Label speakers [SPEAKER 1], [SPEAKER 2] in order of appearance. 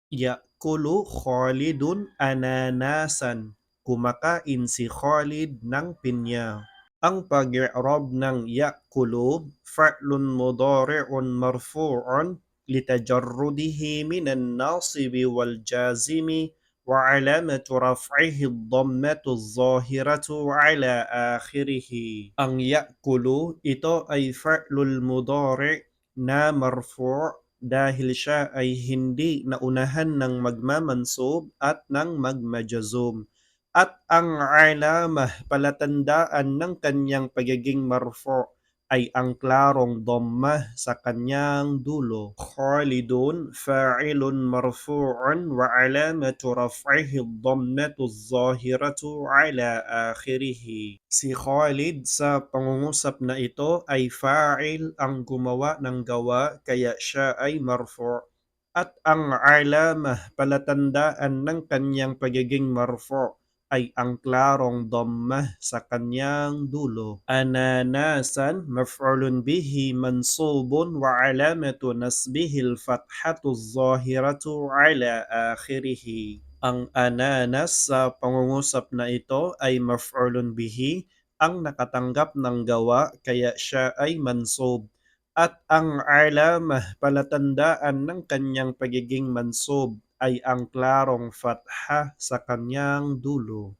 [SPEAKER 1] Ya'kulu Khalidun ananasan. Kumakain si Khalid ng pinya. Ang pag-i'rab ng ya'kulu, fa'lun mudari'un marfu'un litajarrudihi minan nasibi wal jazimi wa alamatu raf'ihi ad-dammatu adh-dhahiratu ala akhirih. Ang ya'kulu, ito ay fa'lul mudari' na marfu' dahil siya ay hindi naunahan ng magmamansub at ng magmajazum. At ang alamah, palatandaan ng kanyang pagiging marfu' ay ang klarong dhammah sa kanyang dulo. Khalidun fa'ilun marfu'un wa alamatu raf'ihi dhammatu adh-dhahiratu ala akhirih. Si Khalid sa pangungusap na ito ay fa'il ang gumawa ng gawa kaya siya ay marfu'. At ang alamah, palatandaan ng kanyang pagiging marfu' ay ang klarong dhammah sa kanyang dulo. Ananasan maf'ulun bihi mansubun wa alamatu nasbihi al-fathatu adh-dhahiratu ala akhirih. Ang ananas sa pangungusap na ito ay maf'ulun bihi, ang nakatanggap ng gawa kaya siya ay mansub. At ang alamah, palatandaan ng kanyang pagiging mansub ay ang klarong fatha sa kanyang dulo.